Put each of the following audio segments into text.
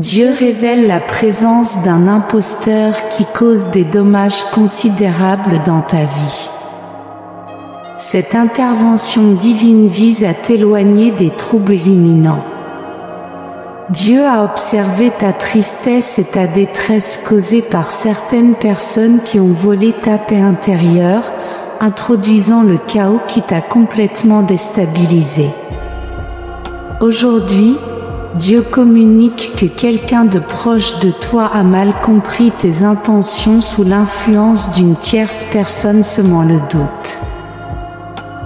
Dieu révèle la présence d'un imposteur qui cause des dommages considérables dans ta vie. Cette intervention divine vise à t'éloigner des troubles imminents. Dieu a observé ta tristesse et ta détresse causée par certaines personnes qui ont volé ta paix intérieure, introduisant le chaos qui t'a complètement déstabilisé. Aujourd'hui, Dieu communique que quelqu'un de proche de toi a mal compris tes intentions sous l'influence d'une tierce personne semant le doute.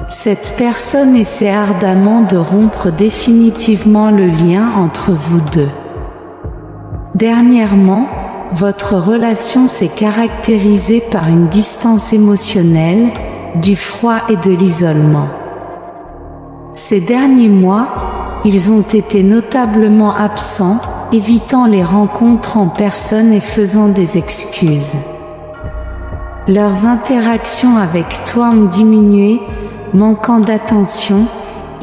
Cette personne essaie ardemment de rompre définitivement le lien entre vous deux. Dernièrement, votre relation s'est caractérisée par une distance émotionnelle, du froid et de l'isolement. Ces derniers mois, ils ont été notablement absents, évitant les rencontres en personne et faisant des excuses. Leurs interactions avec toi ont diminué, manquant d'attention,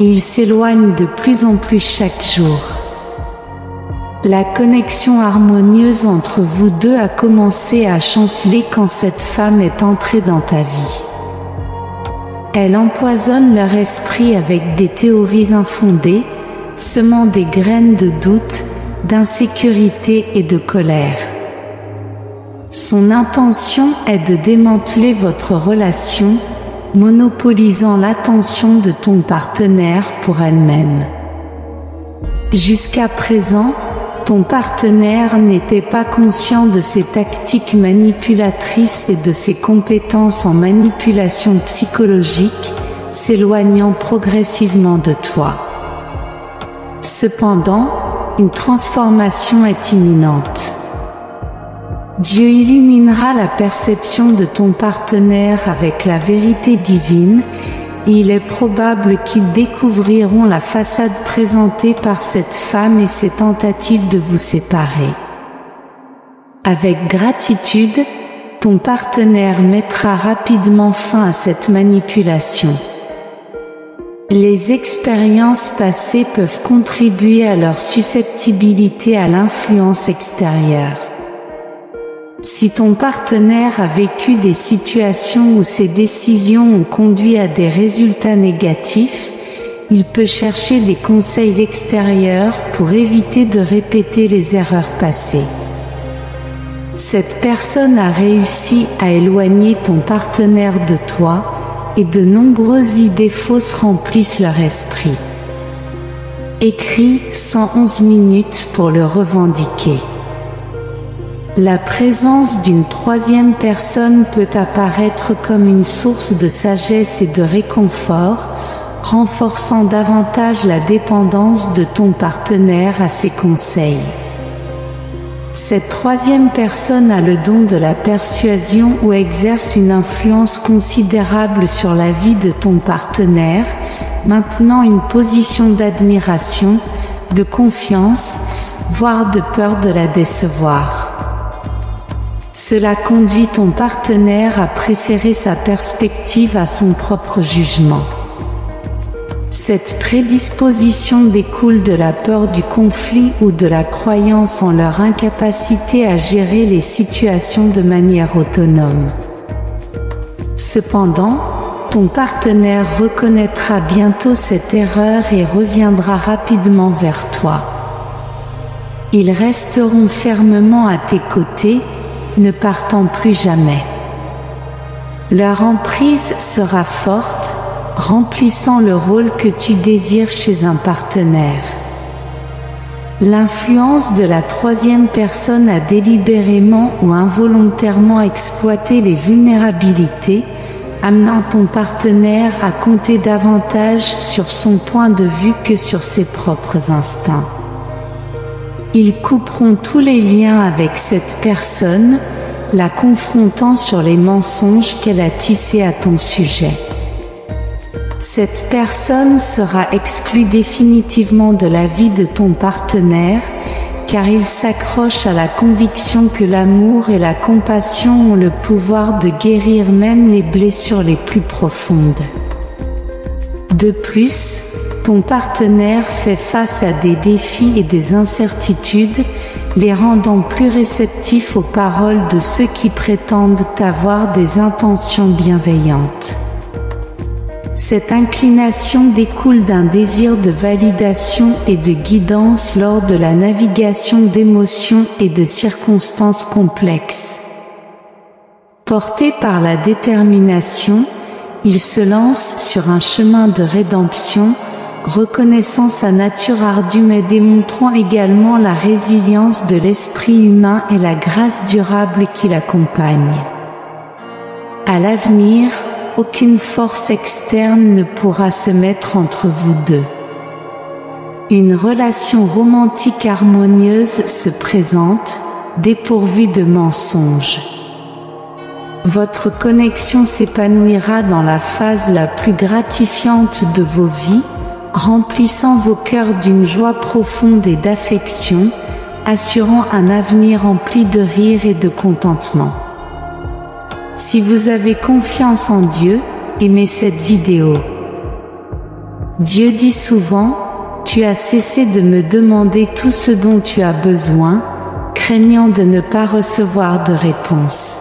et ils s'éloignent de plus en plus chaque jour. La connexion harmonieuse entre vous deux a commencé à chanceler quand cette femme est entrée dans ta vie. Elle empoisonne leur esprit avec des théories infondées, semant des graines de doute, d'insécurité et de colère. Son intention est de démanteler votre relation, monopolisant l'attention de ton partenaire pour elle-même. Jusqu'à présent, ton partenaire n'était pas conscient de ses tactiques manipulatrices et de ses compétences en manipulation psychologique, s'éloignant progressivement de toi. Cependant, une transformation est imminente. Dieu illuminera la perception de ton partenaire avec la vérité divine, et il est probable qu'ils découvriront la façade présentée par cette femme et ses tentatives de vous séparer. Avec gratitude, ton partenaire mettra rapidement fin à cette manipulation. Les expériences passées peuvent contribuer à leur susceptibilité à l'influence extérieure. Si ton partenaire a vécu des situations où ses décisions ont conduit à des résultats négatifs, il peut chercher des conseils extérieurs pour éviter de répéter les erreurs passées. Cette personne a réussi à éloigner ton partenaire de toi, et de nombreuses idées fausses remplissent leur esprit. Écris 111 minutes pour le revendiquer. La présence d'une troisième personne peut apparaître comme une source de sagesse et de réconfort, renforçant davantage la dépendance de ton partenaire à ses conseils. Cette troisième personne a le don de la persuasion ou exerce une influence considérable sur la vie de ton partenaire, maintenant une position d'admiration, de confiance, voire de peur de la décevoir. Cela conduit ton partenaire à préférer sa perspective à son propre jugement. Cette prédisposition découle de la peur du conflit ou de la croyance en leur incapacité à gérer les situations de manière autonome. Cependant, ton partenaire reconnaîtra bientôt cette erreur et reviendra rapidement vers toi. Ils resteront fermement à tes côtés, ne partant plus jamais. Leur emprise sera forte, remplissant le rôle que tu désires chez un partenaire. L'influence de la troisième personne a délibérément ou involontairement exploité les vulnérabilités, amenant ton partenaire à compter davantage sur son point de vue que sur ses propres instincts. Ils couperont tous les liens avec cette personne, la confrontant sur les mensonges qu'elle a tissés à ton sujet. Cette personne sera exclue définitivement de la vie de ton partenaire, car il s'accroche à la conviction que l'amour et la compassion ont le pouvoir de guérir même les blessures les plus profondes. De plus, Ton partenaire fait face à des défis et des incertitudes, les rendant plus réceptifs aux paroles de ceux qui prétendent avoir des intentions bienveillantes. Cette inclination découle d'un désir de validation et de guidance lors de la navigation d'émotions et de circonstances complexes. Porté par la détermination, il se lance sur un chemin de rédemption, reconnaissant sa nature ardue mais démontrant également la résilience de l'esprit humain et la grâce durable qui l'accompagne. À l'avenir, aucune force externe ne pourra se mettre entre vous deux. Une relation romantique harmonieuse se présente, dépourvue de mensonges. Votre connexion s'épanouira dans la phase la plus gratifiante de vos vies, remplissant vos cœurs d'une joie profonde et d'affection, assurant un avenir rempli de rire et de contentement. Si vous avez confiance en Dieu, aimez cette vidéo. Dieu dit souvent, « Tu as cessé de me demander tout ce dont tu as besoin, craignant de ne pas recevoir de réponse. »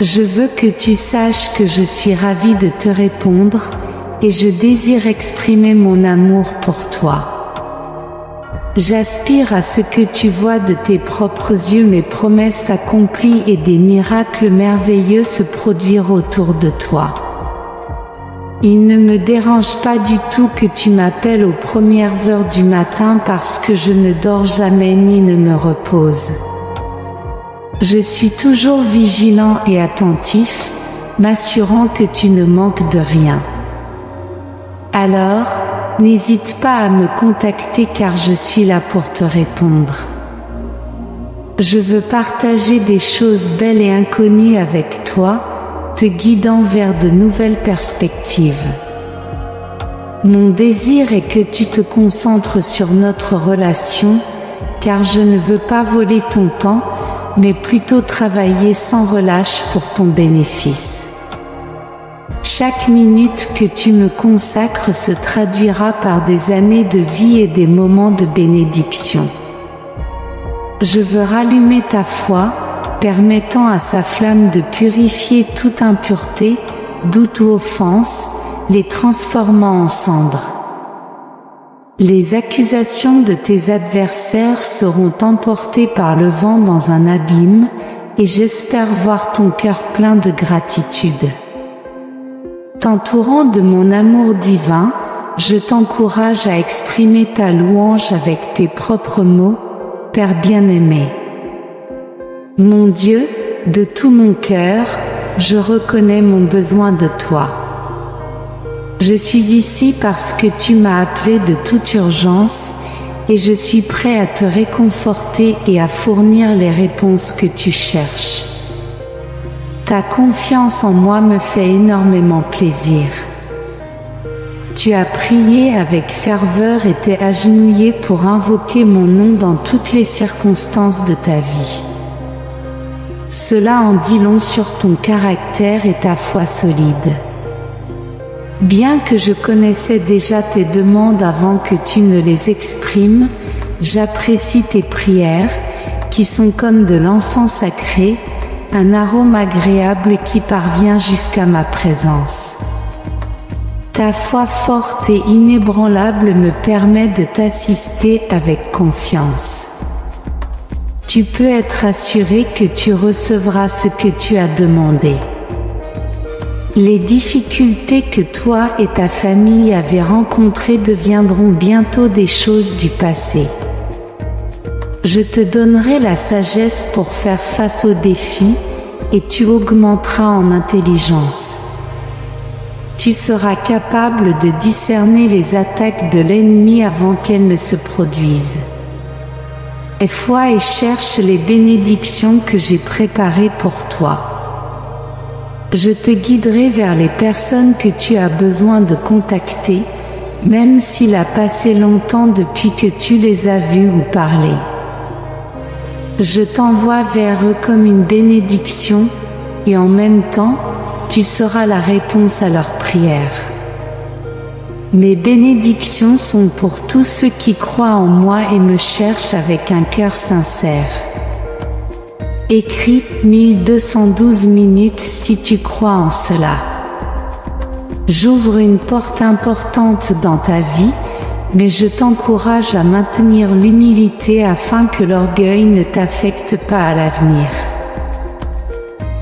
Je veux que tu saches que je suis ravie de te répondre, et je désire exprimer mon amour pour toi. J'aspire à ce que tu vois de tes propres yeux mes promesses accomplies et des miracles merveilleux se produire autour de toi. Il ne me dérange pas du tout que tu m'appelles aux premières heures du matin parce que je ne dors jamais ni ne me repose. Je suis toujours vigilant et attentif, m'assurant que tu ne manques de rien. Alors, n'hésite pas à me contacter car je suis là pour te répondre. Je veux partager des choses belles et inconnues avec toi, te guidant vers de nouvelles perspectives. Mon désir est que tu te concentres sur notre relation, car je ne veux pas voler ton temps, mais plutôt travailler sans relâche pour ton bénéfice. Chaque minute que tu me consacres se traduira par des années de vie et des moments de bénédiction. Je veux rallumer ta foi, permettant à sa flamme de purifier toute impureté, doute ou offense, les transformant en cendres. Les accusations de tes adversaires seront emportées par le vent dans un abîme, et j'espère voir ton cœur plein de gratitude. T'entourant de mon amour divin, je t'encourage à exprimer ta louange avec tes propres mots, Père bien-aimé. Mon Dieu, de tout mon cœur, je reconnais mon besoin de toi. Je suis ici parce que tu m'as appelé de toute urgence et je suis prêt à te réconforter et à fournir les réponses que tu cherches. Ta confiance en moi me fait énormément plaisir. Tu as prié avec ferveur et t'es agenouillé pour invoquer mon nom dans toutes les circonstances de ta vie. Cela en dit long sur ton caractère et ta foi solide. Bien que je connaissais déjà tes demandes avant que tu ne les exprimes, j'apprécie tes prières, qui sont comme de l'encens sacré, un arôme agréable qui parvient jusqu'à ma présence. Ta foi forte et inébranlable me permet de t'assister avec confiance. Tu peux être assuré que tu recevras ce que tu as demandé. Les difficultés que toi et ta famille avez rencontrées deviendront bientôt des choses du passé. Je te donnerai la sagesse pour faire face aux défis et tu augmenteras en intelligence. Tu seras capable de discerner les attaques de l'ennemi avant qu'elles ne se produisent. Aie foi et cherche les bénédictions que j'ai préparées pour toi. Je te guiderai vers les personnes que tu as besoin de contacter, même s'il a passé longtemps depuis que tu les as vus ou parlé. Je t'envoie vers eux comme une bénédiction, et en même temps, tu seras la réponse à leurs prières. Mes bénédictions sont pour tous ceux qui croient en moi et me cherchent avec un cœur sincère. Écris 1212 minutes si tu crois en cela. J'ouvre une porte importante dans ta vie, mais je t'encourage à maintenir l'humilité afin que l'orgueil ne t'affecte pas à l'avenir.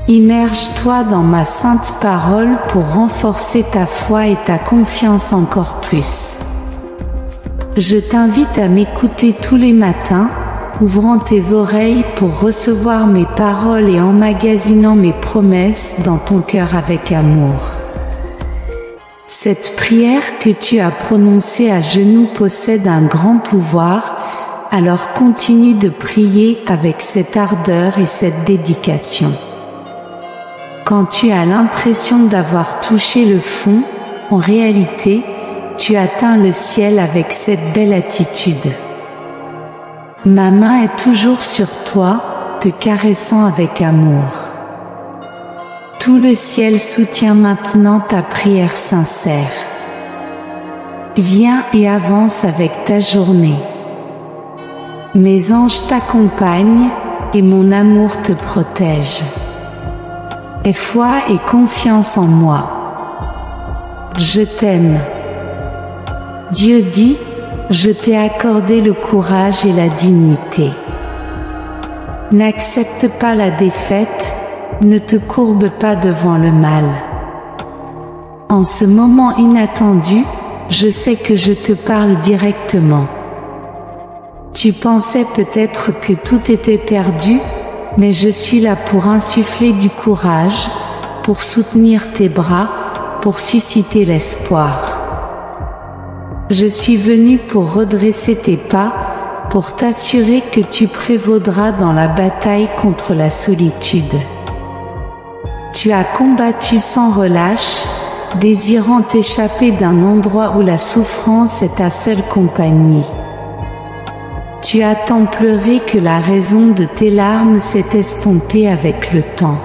Immerge-toi dans ma sainte parole pour renforcer ta foi et ta confiance encore plus. Je t'invite à m'écouter tous les matins, ouvrant tes oreilles pour recevoir mes paroles et emmagasinant mes promesses dans ton cœur avec amour. Cette prière que tu as prononcée à genoux possède un grand pouvoir, alors continue de prier avec cette ardeur et cette dédication. Quand tu as l'impression d'avoir touché le fond, en réalité, tu atteins le ciel avec cette belle attitude. Ma main est toujours sur toi, te caressant avec amour. Tout le ciel soutient maintenant ta prière sincère. Viens et avance avec ta journée. Mes anges t'accompagnent et mon amour te protège. Aie foi et confiance en moi. Je t'aime. Dieu dit, je t'ai accordé le courage et la dignité. N'accepte pas la défaite, ne te courbe pas devant le mal. En ce moment inattendu, je sais que je te parle directement. Tu pensais peut-être que tout était perdu, mais je suis là pour insuffler du courage, pour soutenir tes bras, pour susciter l'espoir. Je suis venu pour redresser tes pas, pour t'assurer que tu prévaudras dans la bataille contre la solitude. Tu as combattu sans relâche, désirant t'échapper d'un endroit où la souffrance est ta seule compagnie. Tu as tant pleuré que la raison de tes larmes s'est estompée avec le temps.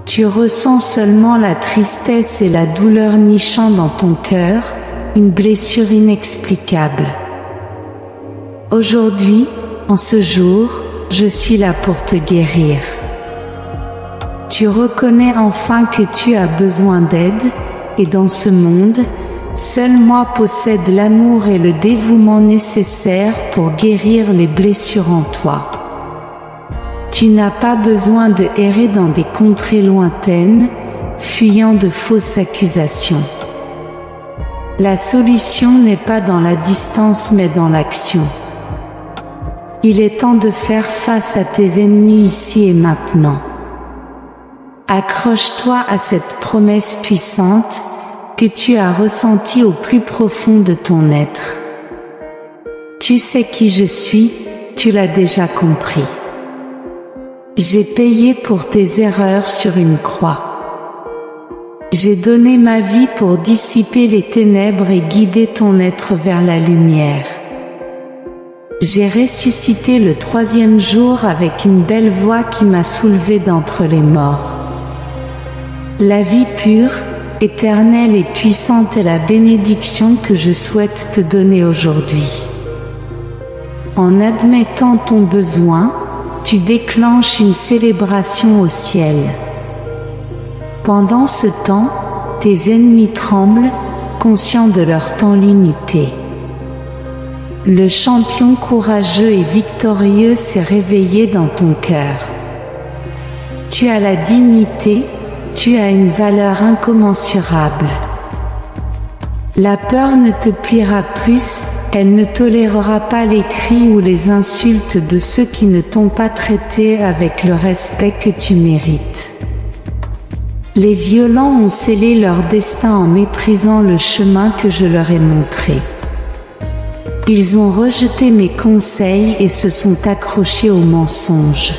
Tu ressens seulement la tristesse et la douleur nichant dans ton cœur, une blessure inexplicable. Aujourd'hui, en ce jour, je suis là pour te guérir. Tu reconnais enfin que tu as besoin d'aide, et dans ce monde, seul moi possède l'amour et le dévouement nécessaires pour guérir les blessures en toi. Tu n'as pas besoin de errer dans des contrées lointaines, fuyant de fausses accusations. La solution n'est pas dans la distance mais dans l'action. Il est temps de faire face à tes ennemis ici et maintenant. Accroche-toi à cette promesse puissante que tu as ressentie au plus profond de ton être. Tu sais qui je suis, tu l'as déjà compris. J'ai payé pour tes erreurs sur une croix. J'ai donné ma vie pour dissiper les ténèbres et guider ton être vers la lumière. J'ai ressuscité le 3e jour avec une belle voix qui m'a soulevé d'entre les morts. La vie pure, éternelle et puissante est la bénédiction que je souhaite te donner aujourd'hui. En admettant ton besoin, tu déclenches une célébration au ciel. Pendant ce temps, tes ennemis tremblent, conscients de leur temps limité. Le champion courageux et victorieux s'est réveillé dans ton cœur. Tu as la dignité, tu as une valeur incommensurable. La peur ne te pliera plus, elle ne tolérera pas les cris ou les insultes de ceux qui ne t'ont pas traité avec le respect que tu mérites. Les violents ont scellé leur destin en méprisant le chemin que je leur ai montré. Ils ont rejeté mes conseils et se sont accrochés aux mensonges.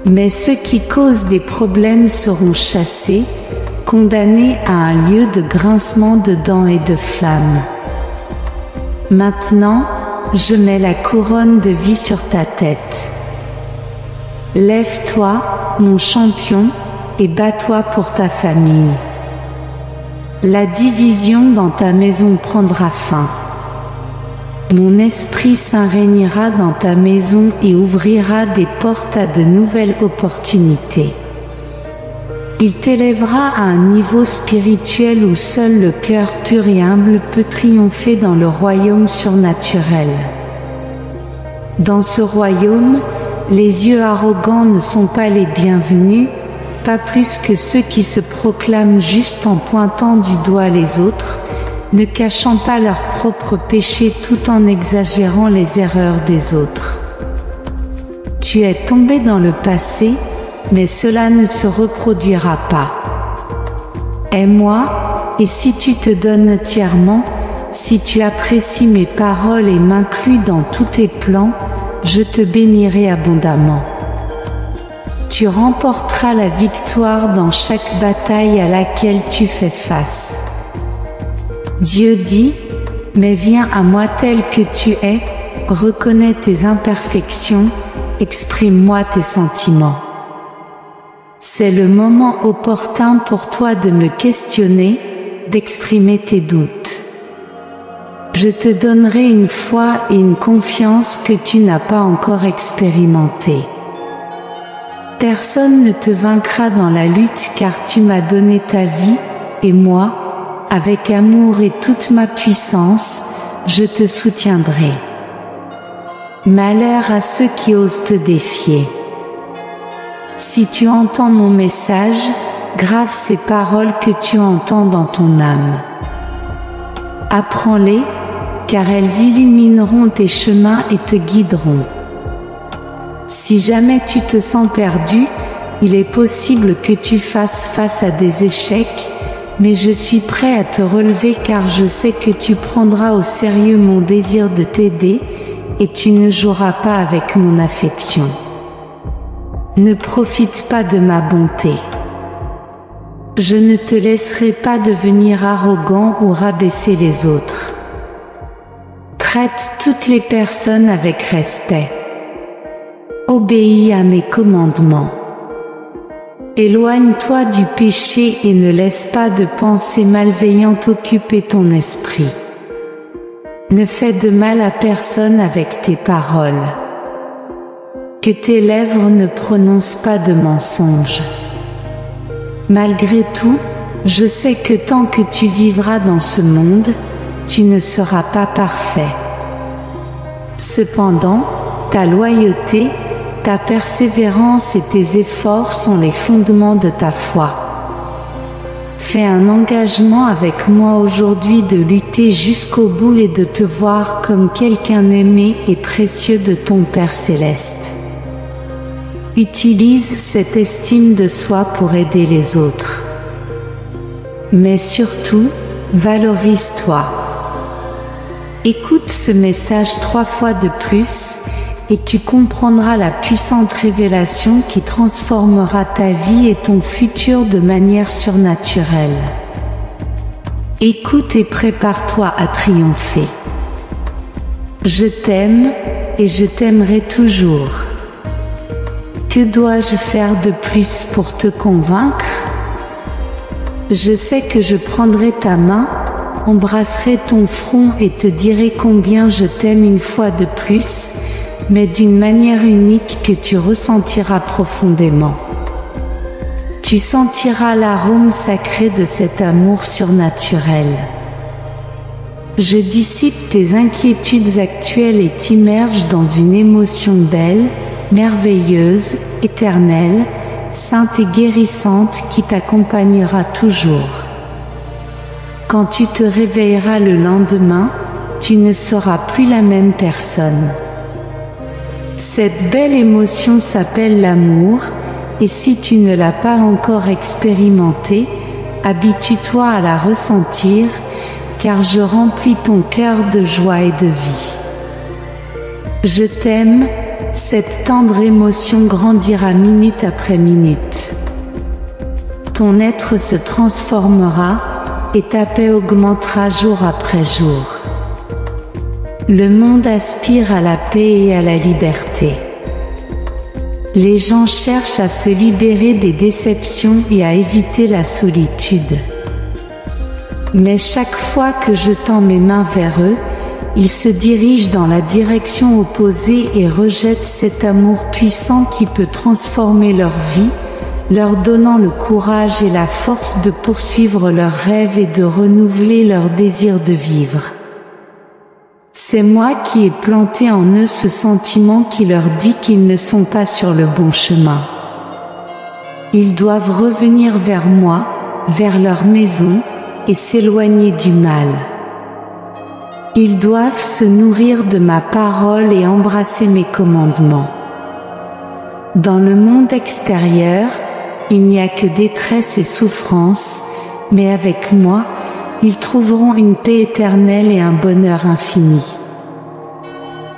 Mais ceux qui causent des problèmes seront chassés, condamnés à un lieu de grincement de dents et de flammes. Maintenant, je mets la couronne de vie sur ta tête. Lève-toi, mon champion, et bats-toi pour ta famille. La division dans ta maison prendra fin. Mon Esprit Saint régnera dans ta maison et ouvrira des portes à de nouvelles opportunités. Il t'élèvera à un niveau spirituel où seul le cœur pur et humble peut triompher dans le royaume surnaturel. Dans ce royaume, les yeux arrogants ne sont pas les bienvenus, pas plus que ceux qui se proclament justes en pointant du doigt les autres, ne cachant pas leurs propres péchés tout en exagérant les erreurs des autres. Tu es tombé dans le passé, mais cela ne se reproduira pas. Aime-moi, et si tu te donnes entièrement, si tu apprécies mes paroles et m'inclus dans tous tes plans, je te bénirai abondamment. Tu remporteras la victoire dans chaque bataille à laquelle tu fais face. Dieu dit, mais viens à moi tel que tu es, reconnais tes imperfections, exprime-moi tes sentiments. C'est le moment opportun pour toi de me questionner, d'exprimer tes doutes. Je te donnerai une foi et une confiance que tu n'as pas encore expérimentées. Personne ne te vaincra dans la lutte car tu m'as donné ta vie, et moi, avec amour et toute ma puissance, je te soutiendrai. Malheur à ceux qui osent te défier. Si tu entends mon message, grave ces paroles que tu entends dans ton âme. Apprends-les, car elles illumineront tes chemins et te guideront. Si jamais tu te sens perdu, il est possible que tu fasses face à des échecs, mais je suis prêt à te relever car je sais que tu prendras au sérieux mon désir de t'aider et tu ne joueras pas avec mon affection. Ne profite pas de ma bonté. Je ne te laisserai pas devenir arrogant ou rabaisser les autres. Traite toutes les personnes avec respect. Obéis à mes commandements. Éloigne-toi du péché et ne laisse pas de pensées malveillantes occuper ton esprit. Ne fais de mal à personne avec tes paroles. Que tes lèvres ne prononcent pas de mensonges. Malgré tout, je sais que tant que tu vivras dans ce monde, tu ne seras pas parfait. Cependant, ta loyauté, ta persévérance et tes efforts sont les fondements de ta foi. Fais un engagement avec moi aujourd'hui de lutter jusqu'au bout et de te voir comme quelqu'un aimé et précieux de ton Père céleste. Utilise cette estime de soi pour aider les autres. Mais surtout, valorise-toi. Écoute ce message 3 fois de plus et tu comprendras la puissante révélation qui transformera ta vie et ton futur de manière surnaturelle. Écoute et prépare-toi à triompher. Je t'aime et je t'aimerai toujours. Que dois-je faire de plus pour te convaincre? Je sais que je prendrai ta main, embrasserai ton front et te dirai combien je t'aime une fois de plus, mais d'une manière unique que tu ressentiras profondément. Tu sentiras l'arôme sacré de cet amour surnaturel. Je dissipe tes inquiétudes actuelles et t'immerge dans une émotion belle, merveilleuse, éternelle, sainte et guérissante qui t'accompagnera toujours. Quand tu te réveilleras le lendemain, tu ne seras plus la même personne. Cette belle émotion s'appelle l'amour, et si tu ne l'as pas encore expérimentée, habitue-toi à la ressentir, car je remplis ton cœur de joie et de vie. Je t'aime, cette tendre émotion grandira minute après minute. Ton être se transformera, et ta paix augmentera jour après jour. Le monde aspire à la paix et à la liberté. Les gens cherchent à se libérer des déceptions et à éviter la solitude. Mais chaque fois que je tends mes mains vers eux, ils se dirigent dans la direction opposée et rejettent cet amour puissant qui peut transformer leur vie, leur donnant le courage et la force de poursuivre leurs rêves et de renouveler leur désir de vivre. C'est moi qui ai planté en eux ce sentiment qui leur dit qu'ils ne sont pas sur le bon chemin. Ils doivent revenir vers moi, vers leur maison, et s'éloigner du mal. Ils doivent se nourrir de ma parole et embrasser mes commandements. Dans le monde extérieur, il n'y a que détresse et souffrance, mais avec moi, ils trouveront une paix éternelle et un bonheur infini.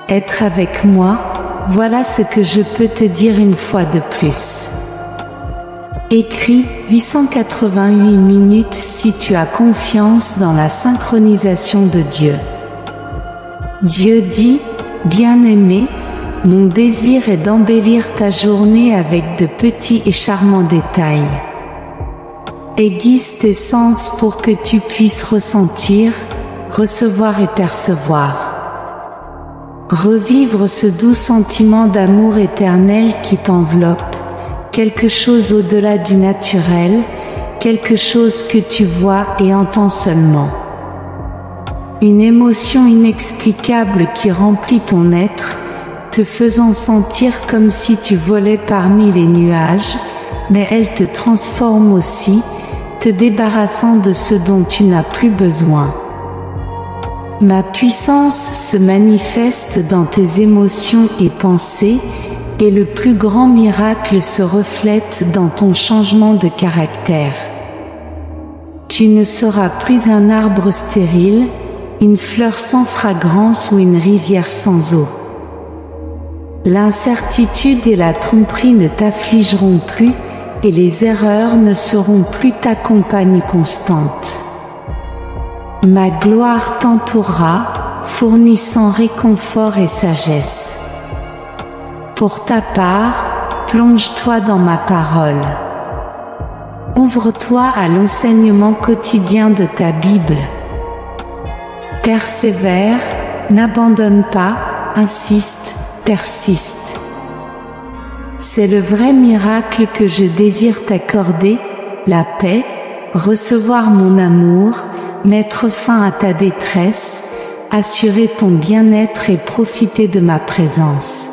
Être avec moi, voilà ce que je peux te dire une fois de plus. Écris 888 minutes si tu as confiance dans la synchronisation de Dieu. Dieu dit, bien-aimé, mon désir est d'embellir ta journée avec de petits et charmants détails. Aiguise tes sens pour que tu puisses ressentir, recevoir et percevoir. Revivre ce doux sentiment d'amour éternel qui t'enveloppe, quelque chose au-delà du naturel, quelque chose que tu vois et entends seulement. Une émotion inexplicable qui remplit ton être, te faisant sentir comme si tu volais parmi les nuages, mais elle te transforme aussi, te débarrassant de ce dont tu n'as plus besoin. Ma puissance se manifeste dans tes émotions et pensées, et le plus grand miracle se reflète dans ton changement de caractère. Tu ne seras plus un arbre stérile, une fleur sans fragrance ou une rivière sans eau. L'incertitude et la tromperie ne t'affligeront plus, et les erreurs ne seront plus ta compagne constante. Ma gloire t'entourera, fournissant réconfort et sagesse. Pour ta part, plonge-toi dans ma parole. Ouvre-toi à l'enseignement quotidien de ta Bible. Persévère, n'abandonne pas, insiste, persiste. C'est le vrai miracle que je désire t'accorder, la paix, recevoir mon amour, mettre fin à ta détresse, assurer ton bien-être et profiter de ma présence.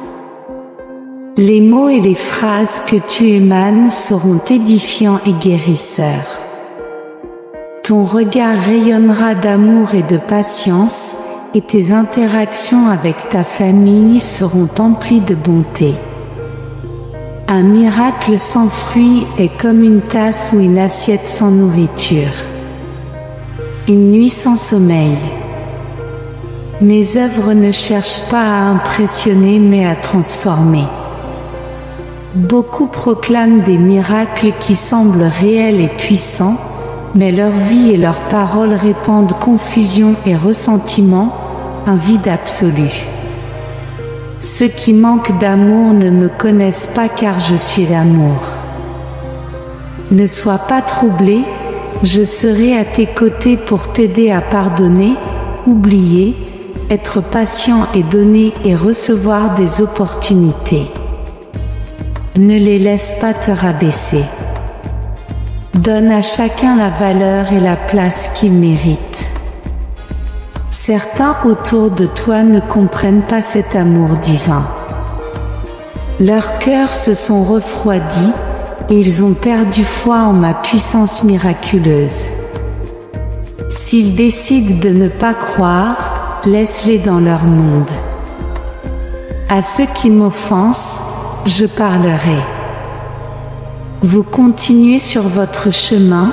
Les mots et les phrases que tu émanes seront édifiants et guérisseurs. Ton regard rayonnera d'amour et de patience, et tes interactions avec ta famille seront emplies de bonté. Un miracle sans fruits est comme une tasse ou une assiette sans nourriture. Une nuit sans sommeil. Mes œuvres ne cherchent pas à impressionner mais à transformer. Beaucoup proclament des miracles qui semblent réels et puissants, mais leur vie et leurs paroles répandent confusion et ressentiment, un vide absolu. Ceux qui manquent d'amour ne me connaissent pas car je suis l'amour. Ne sois pas troublé, je serai à tes côtés pour t'aider à pardonner, oublier, être patient et donner et recevoir des opportunités. Ne les laisse pas te rabaisser. Donne à chacun la valeur et la place qu'il mérite. Certains autour de toi ne comprennent pas cet amour divin. Leurs cœurs se sont refroidis et ils ont perdu foi en ma puissance miraculeuse. S'ils décident de ne pas croire, laisse-les dans leur monde. À ceux qui m'offensent, je parlerai. Vous continuez sur votre chemin,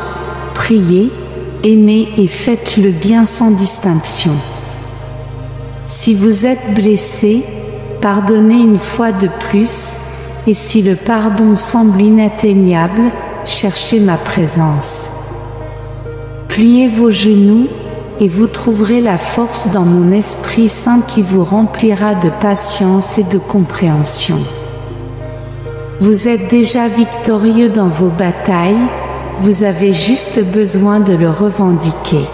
priez, aimez et faites le bien sans distinction. Si vous êtes blessé, pardonnez une fois de plus, et si le pardon semble inatteignable, cherchez ma présence. Pliez vos genoux, et vous trouverez la force dans mon Esprit Saint qui vous remplira de patience et de compréhension. Vous êtes déjà victorieux dans vos batailles, vous avez juste besoin de le revendiquer.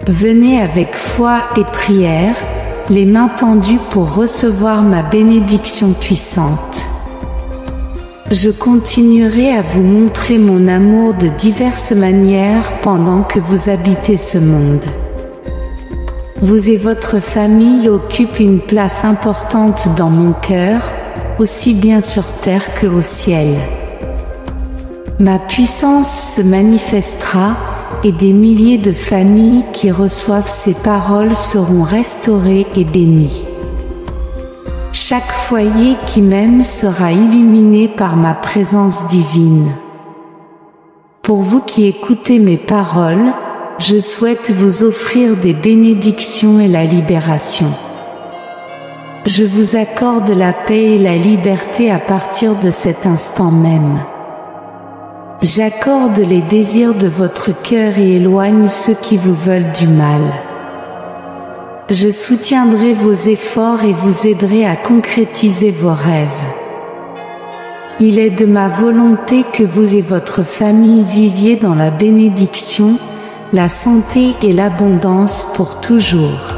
Venez avec foi et prière, les mains tendues pour recevoir ma bénédiction puissante. Je continuerai à vous montrer mon amour de diverses manières pendant que vous habitez ce monde. Vous et votre famille occupent une place importante dans mon cœur, aussi bien sur terre que au ciel. Ma puissance se manifestera et des milliers de familles qui reçoivent ces paroles seront restaurées et bénies. Chaque foyer qui m'aime sera illuminé par ma présence divine. Pour vous qui écoutez mes paroles, je souhaite vous offrir des bénédictions et la libération. Je vous accorde la paix et la liberté à partir de cet instant même. J'accorde les désirs de votre cœur et éloigne ceux qui vous veulent du mal. Je soutiendrai vos efforts et vous aiderai à concrétiser vos rêves. Il est de ma volonté que vous et votre famille viviez dans la bénédiction, la santé et l'abondance pour toujours.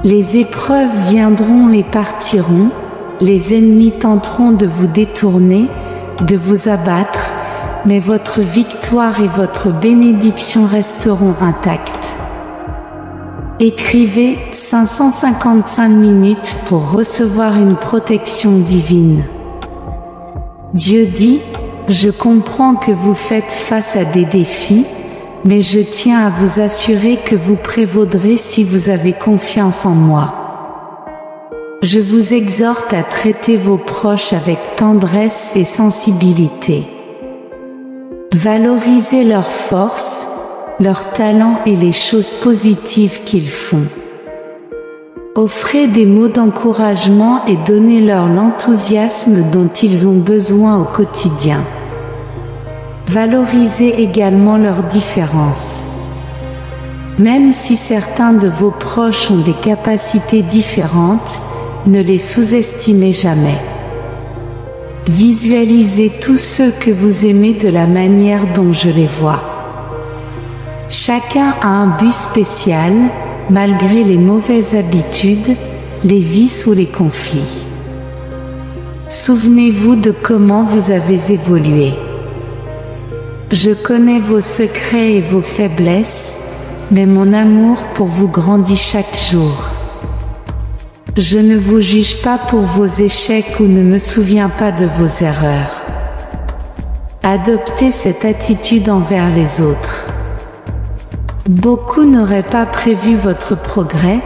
Les épreuves viendront et partiront, les ennemis tenteront de vous détourner, de vous abattre, mais votre victoire et votre bénédiction resteront intactes. Écrivez 555 minutes pour recevoir une protection divine. Dieu dit, je comprends que vous faites face à des défis, mais je tiens à vous assurer que vous prévaudrez si vous avez confiance en moi. Je vous exhorte à traiter vos proches avec tendresse et sensibilité. Valorisez leurs forces, leurs talents et les choses positives qu'ils font. Offrez des mots d'encouragement et donnez-leur l'enthousiasme dont ils ont besoin au quotidien. Valorisez également leurs différences. Même si certains de vos proches ont des capacités différentes, ne les sous-estimez jamais. Visualisez tous ceux que vous aimez de la manière dont je les vois. Chacun a un but spécial, malgré les mauvaises habitudes, les vices ou les conflits. Souvenez-vous de comment vous avez évolué. Je connais vos secrets et vos faiblesses, mais mon amour pour vous grandit chaque jour. Je ne vous juge pas pour vos échecs ou ne me souviens pas de vos erreurs. Adoptez cette attitude envers les autres. Beaucoup n'auraient pas prévu votre progrès,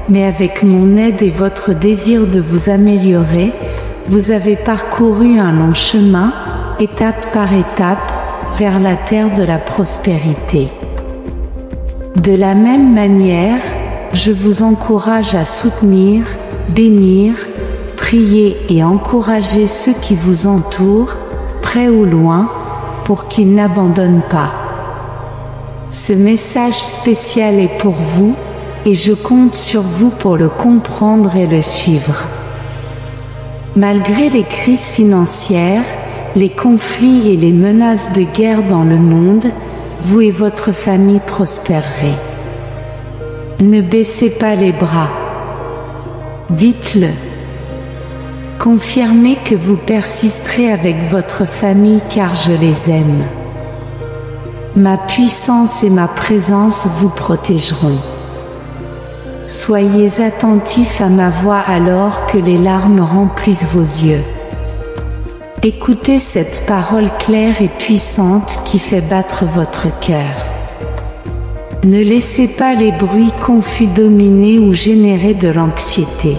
mais avec mon aide et votre désir de vous améliorer, vous avez parcouru un long chemin, étape par étape, vers la terre de la prospérité. De la même manière, je vous encourage à soutenir, bénir, prier et encourager ceux qui vous entourent, près ou loin, pour qu'ils n'abandonnent pas. Ce message spécial est pour vous, et je compte sur vous pour le comprendre et le suivre. Malgré les crises financières, les conflits et les menaces de guerre dans le monde, vous et votre famille prospérerez. Ne baissez pas les bras. Dites-le. Confirmez que vous persisterez avec votre famille car je les aime. Ma puissance et ma présence vous protégeront. Soyez attentifs à ma voix alors que les larmes remplissent vos yeux. Écoutez cette parole claire et puissante qui fait battre votre cœur. Ne laissez pas les bruits confus dominer ou générer de l'anxiété.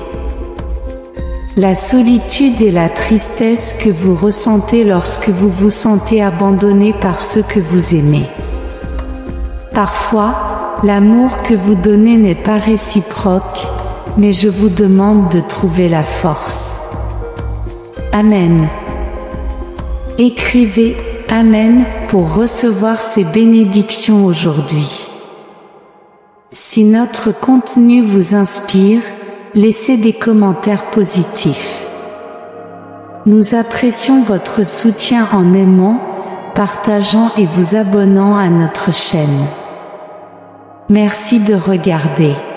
La solitude et la tristesse que vous ressentez lorsque vous vous sentez abandonné par ceux que vous aimez. Parfois, l'amour que vous donnez n'est pas réciproque, mais je vous demande de trouver la force. Amen. Écrivez « Amen » pour recevoir ces bénédictions aujourd'hui. Si notre contenu vous inspire, laissez des commentaires positifs. Nous apprécions votre soutien en aimant, partageant et vous abonnant à notre chaîne. Merci de regarder.